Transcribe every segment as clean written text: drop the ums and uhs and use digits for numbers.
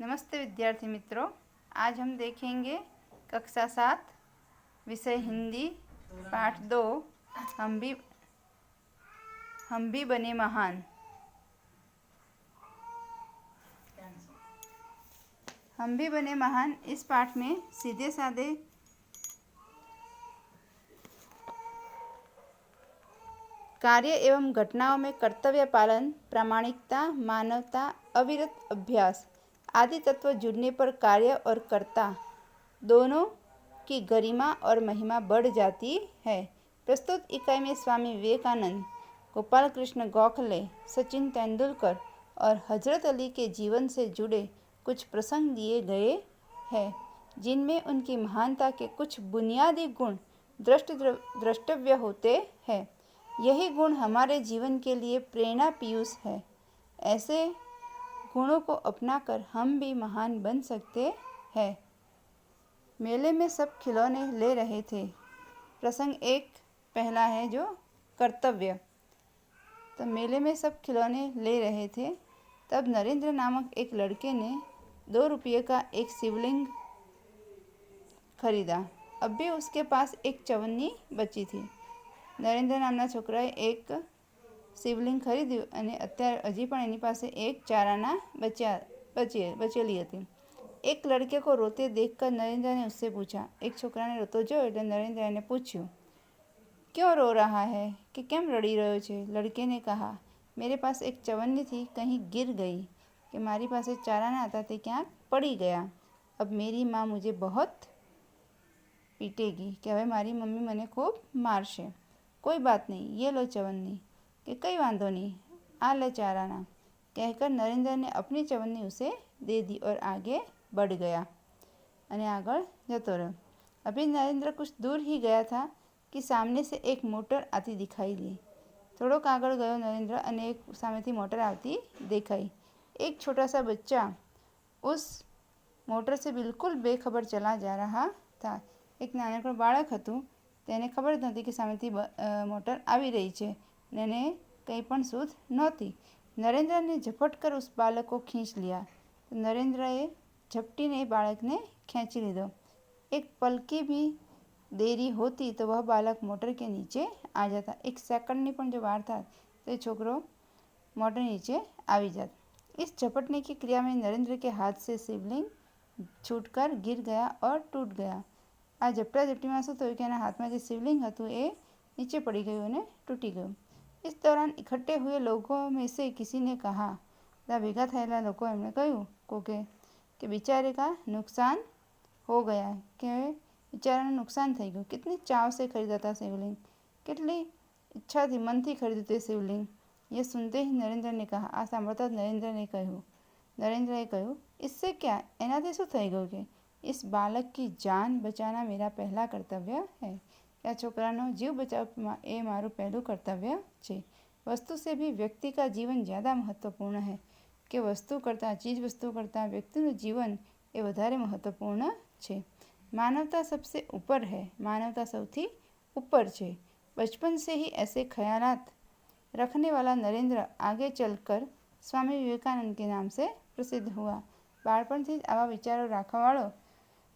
नमस्ते विद्यार्थी मित्रों, आज हम देखेंगे कक्षा 7 विषय हिंदी पाठ 2 हम भी बने महान। हम भी बने महान इस पाठ में सीधे साधे कार्य एवं घटनाओं में कर्तव्य पालन, प्रामाणिकता, मानवता, अविरत अभ्यास आदि तत्व जुड़ने पर कार्य और कर्ता दोनों की गरिमा और महिमा बढ़ जाती है। प्रस्तुत इकाई में स्वामी विवेकानंद, गोपाल कृष्ण गोखले, सचिन तेंदुलकर और हजरत अली के जीवन से जुड़े कुछ प्रसंग दिए गए हैं, जिनमें उनकी महानता के कुछ बुनियादी गुण द्रष्टव्य होते हैं। यही गुण हमारे जीवन के लिए प्रेरणा पीयूष है। ऐसे गुणों को अपनाकर हम भी महान बन सकते हैं। मेले में सब खिलौने ले रहे थे। प्रसंग 1 पहला है जो कर्तव्य। तो मेले में सब खिलौने ले रहे थे, तब नरेंद्र नामक एक लड़के ने 2 रुपये का एक शिवलिंग खरीदा। अब भी उसके पास एक चवन्नी बची थी। નરેન્દ્ર નામના છોકરાએ એક શિવલિંગ ખરીદ્યું અને અત્યારે હજી પણ એની પાસે એક ચારાના બચેલી હતી। एक लड़के को रोते देखकर नरेंद्र ने उससे पूछा। एक छोकरा ने रोतो जो એટલે नरेंद्र ने पूछ्યું, क्यों रो रहा है कि કેમ રડી રહ્યો છે? लड़के ने कहा, मेरे पास एक चवन्नी थी, कहीं गिर गई कि मारी પાસે ચારાના હતા તે ક્યાંક પડી ગયા। अब मेरी माँ मुझे बहुत पीटेगी कि હવે મારી મમ્મી મને ખૂબ મારશે। कोई बात नहीं, ये लो चवन्नी कि कई वांधो नहीं, आ ले चाराना कहकर नरेंद्र ने अपनी चवन्नी उसे दे दी और आगे बढ़ गया અને આગળ જતો રહ્યો। अभी नरेंद्र कुछ दूर ही गया था कि सामने से एक मोटर आती दिखाई दी। થોડોક આગળ ગયો નરેન્દ્ર અને એક સામેથી મોટર આવતી દેખાઈ। एक छोटा सा बच्चा उस मोटर से बिल्कुल बेखबर चला जा रहा था। एक નાનકડું બાળક હતું, તેને ખબર જ નહોતી કે સામેથી મોટર આવી રહી છે ને એને કંઈ પણ સૂઝ નહોતી। નરેન્દ્ર ने झपट कर उस बालक को खींच लिया। तो नरेंद्रએ झपटीने बालकने खींची लीधो। एक पल की भी देरी होती तो वह बालक मोटर के नीचे आ जाता। एक सेकंडनी पण जो वार था तो छोकरो मोटर नीचे આવી जाता। इस झपटने की क्रिया में नरेंद्र के हाथ से शिवलिंग छूटकर गिर गया और टूट गया। आ झपटा झपटीમાં શું થયું કે એના હાથમાં જે શિવલિંગ હતું એ નીચે પડી ગયું અને તૂટી ગયું। इस दौरान इकट्ठे हुए लोगों में से किसी ने कहा, ભેગા થયેલા લોકો એમણે કહ્યું કોકે કે बिचारे का नुकसान हो गया है, કે बिचाराને नुकसान થઈ ગયું। कितनी चाव से खरीदा था शिवलिंग, કેટલી ઈચ્છાથી મનથી ખરીદ્યું તે शिवलिंग। ये सुनते ही नरेंद्र ने कहा, આ સાંભળતા નરેન્દ્રએ કહ્યું, इससे क्या, એનાથી શું થઈ ગયું કે इस बालक की जान बचाना मेरा पहला कर्तव्य है। क्या छोकरानो जीव बचाव ए मारू पहलू कर्तव्य है। वस्तु से भी व्यक्ति का जीवन ज़्यादा महत्वपूर्ण है कि वस्तु करता चीज वस्तु करता व्यक्तिનું जीवन એ વધારે महत्वपूर्ण છે। मानवता सबसे ऊपर है, मानवता સૌથી ऊपर છે। बचपन से ही ऐसे ख्यालात रखने वाला नरेंद्र आगे चलकर स्वामी विवेकानंद के नाम से प्रसिद्ध हुआ। બાળપણથી જ આવા વિચારો રાખવાવાળો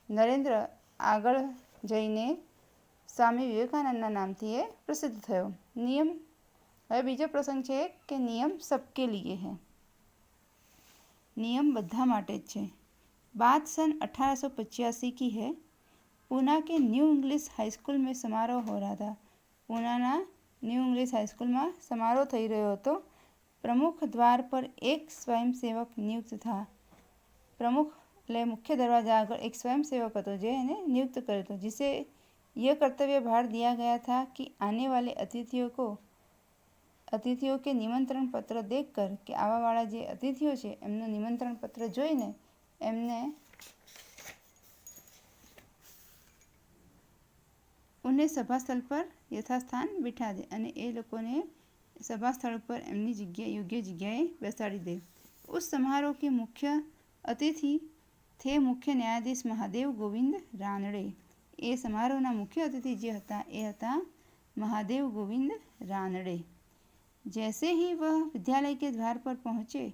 નરેન્દ્ર આગળ જઈને સ્વામી વિવેકાનંદના નામથી એ પ્રસિદ્ધ થયો। નિયમ, હવે બીજો પ્રસંગ છે કે નિયમ સબકે લીએ है। નિયમ બધા માટે જ છે। बात सन 1885 की है। पूना के न्यू इंग्लिश हाई स्कूल में समारोह हो रहा था। पूनाના ન્યૂ ઇંગ્લિશ હાઈસ્કૂલમાં સમારોહ થઈ રહ્યો હતો। प्रमुख द्वार पर एक स्वयंसेवक नियुक्त था। प्रमुख એટલે मुख्य दरवाजा आगे एक स्वयंसेवक હતો જે એને નિયુક્ત કર્યો હતો, जिसे यह कर्तव्य भार दिया गया था कि आने वाले अतिथियों के निमंत्रण पत्र देखकर कि आवा वाला जे अतिथियों છે એમનું નિમંત્રણ પત્ર જોઈને એમને उन्हें सभास्थल पर यथास्थान बिठा दे અને એ લોકોને સભાસ્થળ પર એમની જગ્યા યોગ્ય જગ્યાએ બેસાડી દે। उस समारोह के मुख्य अतिथि थे मुख्य न्यायाधीश महादेव गोविंद रानड़े। એ સમારોહના મુખ્ય અતિથિ જે હતા એ હતા મહાદેવ ગોવિંદ રાનડે। जैसे ही वह विद्यालय के द्वार पर पहुँचे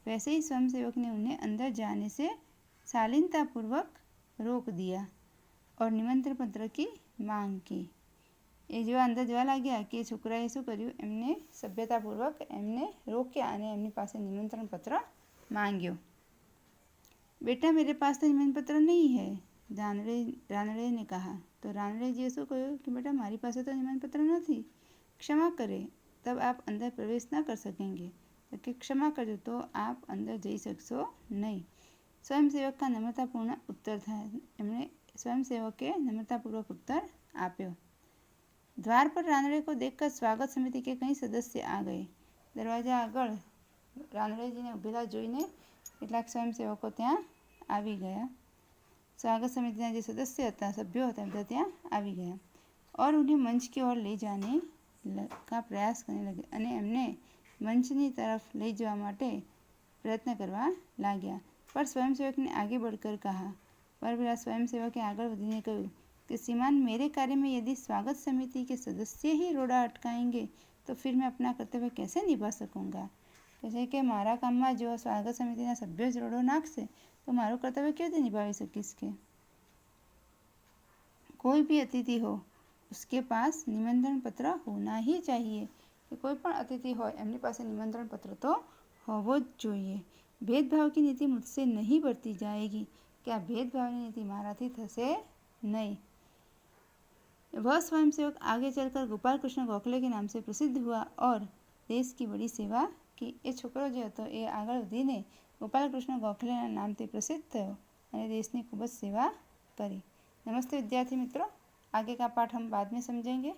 वैसे ही स्वयंसेवक ने उन्हें अंदर जाने से शालीनतापूर्वक रोक दिया और निमंत्रण पत्र की માંગ की। એ જેવા અંદર જવા લાગ્યા કે છોકરાએ શું કર્યું, એમને સભ્યતાપૂર્વક એમને રોક્યા અને એમની પાસે નિમંત્રણ પત્ર માંગ્યો। બેટા मेरे पास तो निमंत्रण पत्र नहीं है, રાનડે ने कहा। तो રાનડેજીએ શું કહ્યું કે બેટા મારી પાસે તો નિમંત્રણ પત્ર નથી, क्षमा करें तब आप अंदर प्रवेश न कर सकेंगे। तो कि क्षमा करજો तो आप अंदर જઈ શકશો નહીં। स्वयंसेवक का नम्रतापूर्ण उत्तर था। એમણે स्वयंसेवके नम्रतापूर्वक उत्तर આપ્યો। द्वार पर रानड़े को देखकर स्वागत समिति के कई सदस्य आ गए। दरवाजा આગળ રાનડેજીને ઊભેલા જોઈને કેટલાક સ્વયંસેવકો ત્યાં આવી ગયા। स्वागत समिति जो सदस्य था, सभ्यों था, બધા ત્યાં આવી ગયા और उन्हें मंच की ओर ले जाने का प्रयास करने लगे અને એમને મંચની તરફ લઈ જવા માટે પ્રયત્ન કરવા લાગ્યા। पर स्वयंसेवक ने आगे बढ़कर कहा, पर પેલા स्वयंसेवકે આગળ વધીને કહ્યું कि श्रीमान मेरे कार्य में यदि स्वागत समिति के सदस्य ही रोड़ा अटकाएंगे तो फिर मैं अपना कर्तव्य कैसे निभा सकूँगा। कहે કે મારા કામમાં જો સ્વાગત સમિતિના સભ્યો જ રોડો નાખશે તો મારું કર્તવ્ય કેવી રીતે નિભાવી શકીશ। કે कोई भी अतिथि हो उसके पास निमंत्रण पत्र होना ही चाहिए। कि कोई पण अतिथि हो एमनी पासे निमंत्रण पत्र तो होवो ज जोईए। भेदभाव की नीति मुझसे नहीं बरती जाएगी। क्या भेदभाव की नीति माराथी थशे नहीं। वह स्वयंसेवक आगे चलकर गोपाल कृष्ण गोखले के नाम से प्रसिद्ध हुआ और देश की बड़ी सेवा की। ए छोकरो जो हतो ए आगळ वधीने गोपाल कृष्ण गोखलेना नामथी प्रसिद्ध थयो અને દેશની ખૂબ જ સેવા કરી। नमस्ते विद्यार्थी मित्रों, आगे का पाठ हम बाद में समझेंगे।